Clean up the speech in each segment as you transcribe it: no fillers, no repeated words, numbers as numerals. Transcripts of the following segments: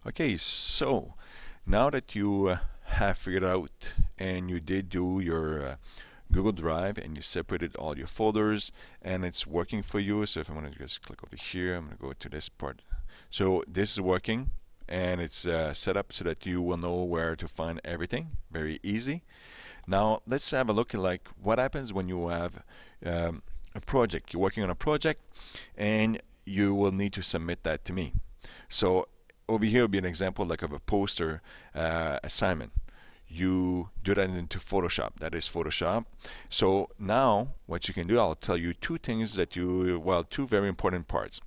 Okay, so now that you have figured out and you did do your Google Drive and you separated all your folders and it's working for you. So if I want to just click over here, I'm going to go to this part. So this is working and it's set up so that you will know where to find everything. Very easy. Now let's have a look at like what happens when you have a project. You're working on a project and you will need to submit that to me. So over here will be an example like of a poster assignment. You do that into Photoshop. That is Photoshop. So now what you can do, I'll tell you two things that two very important parts.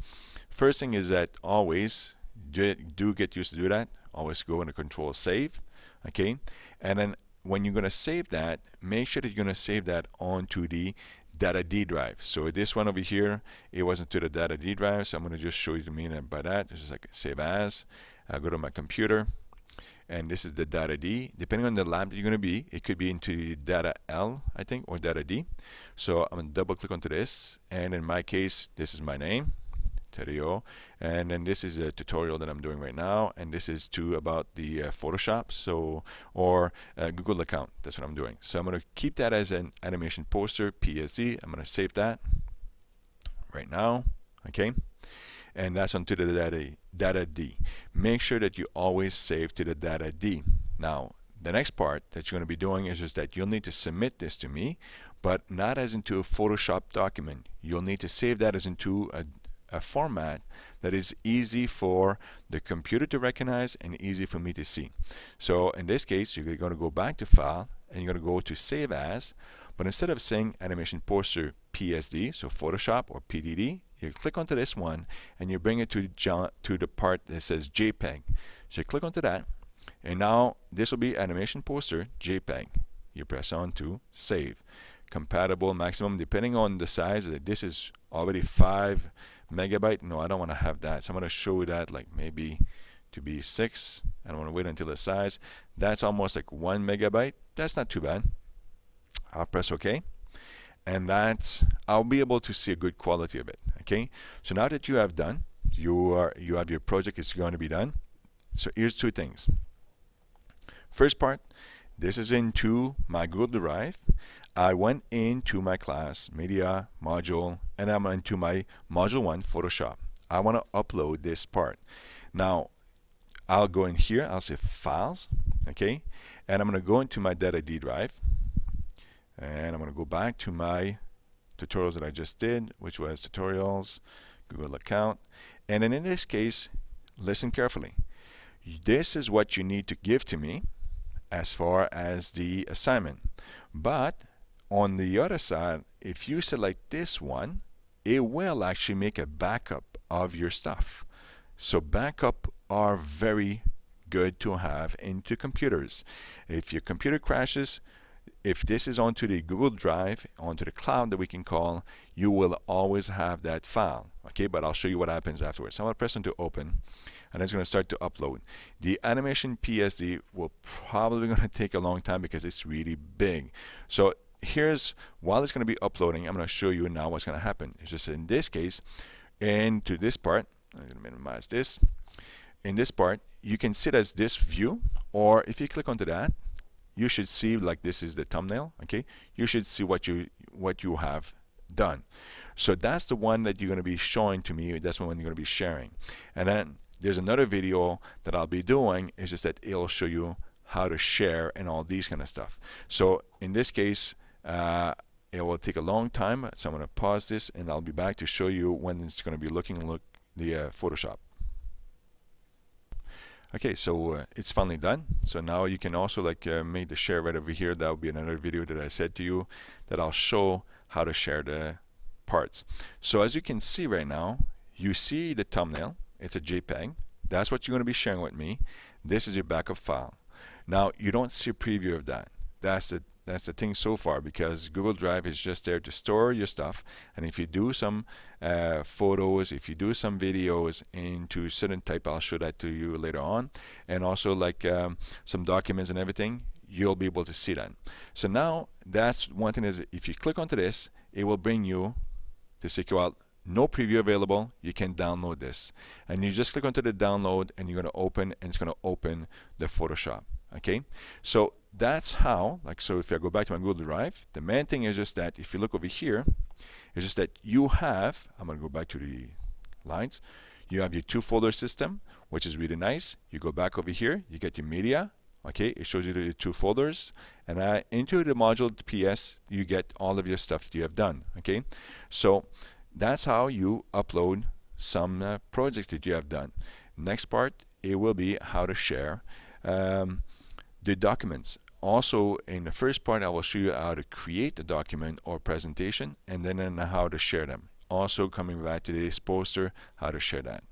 First thing is that always do get used to do that. Always go into Control Save, okay? And then when you're going to save that, make sure that you're going to save that onto the Data D drive. So this one over here, it wasn't to the Data D drive, so I'm going to just show you the meaning by that. It's just like save as. I'll go to my computer, and this is the Data D. Depending on the lab that you're going to be, it could be into Data L, I think, or Data D. So I'm going to double click onto this, and in my case, this is my name, Terrio, and then this is a tutorial that I'm doing right now, and this is about the Photoshop, or Google account. That's what I'm doing. So I'm going to keep that as an animation poster, PSD. I'm going to save that right now, okay? And that's onto the Data D. Make sure that you always save to the Data D. Now, the next part that you're going to be doing is just that you'll need to submit this to me, but not as into a Photoshop document. You'll need to save that as into a format that is easy for the computer to recognize and easy for me to see. So in this case, you're going to go back to File and you're going to go to Save As, but instead of saying Animation Poster PSD, so Photoshop or PDD, you click onto this one and you bring it to the part that says JPEG. So you click onto that, and now this will be Animation Poster JPEG. You press on to Save. Compatible maximum depending on the size. This is already 5 megabyte. No, I don't want to have that. So I'm going to show that like maybe to be 6. I don't want to wait until the size. That's almost like 1 megabyte. That's not too bad. I'll press OK. And I'll be able to see a good quality of it. Okay. So now that you have done, you have your project is going to be done. So here's two things. First part, this is into my Google Drive. I went into my class, media, module, and I'm into my module 1, Photoshop. I want to upload this part. Now, I'll go in here, I'll say Files, okay? And I'm going to go into my Data D drive. And I'm going to go back to my tutorials that I just did, which was tutorials, Google account. And then in this case, listen carefully. This is what you need to give to me as far as the assignment. But on the other side, if you select this one, it will actually make a backup of your stuff. So backup are very good to have into computers. If your computer crashes, if this is onto the Google Drive, onto the cloud that we can call, you will always have that file. Okay, but I'll show you what happens afterwards. So I'm going to press on to open, and it's going to start to upload. The animation PSD will probably going to take a long time because it's really big. So while it's going to be uploading, I'm going to show you now what's going to happen. It's just in this case, into this part, I'm going to minimize this. In this part, you can sit as this view, or if you click onto that, you should see like this is the thumbnail. Okay, you should see what you have done. So that's the one that you're going to be showing to me. That's the one you're going to be sharing. And then there's another video that I'll be doing. It's just that it'll show you how to share and all these kind of stuff. So in this case, it will take a long time. So I'm going to pause this, and I'll be back to show you when it's going to be looking the Photoshop. Okay, so it's finally done. So now you can also make the share right over here. That will be another video that I said to you that I'll show how to share the parts. So as you can see right now, you see the thumbnail. It's a JPEG. That's what you're going to be sharing with me. This is your backup file. Now you don't see a preview of that. That's the thing so far, because Google Drive is just there to store your stuff. And if you do some photos, if you do some videos into certain type, I'll show that to you later on. And also some documents and everything, you'll be able to see that. So now that's one thing is if you click onto this, it will bring you to secure out no preview available, you can download this. And you just click onto the download and you're going to open, and it's going to open the Photoshop. Okay, so that's how, like, so if I go back to my Google Drive, the main thing is just that if you look over here, it's just that you have, I'm going to go back to the lines, you have your two folder system, which is really nice. You go back over here, you get your media. Okay, it shows you the two folders, and into the module PS, you get all of your stuff that you have done. Okay, so that's how you upload some projects that you have done. Next part, it will be how to share the documents. Also, in the first part, I will show you how to create a document or presentation, and then how to share them. Also, coming back to this poster, how to share that.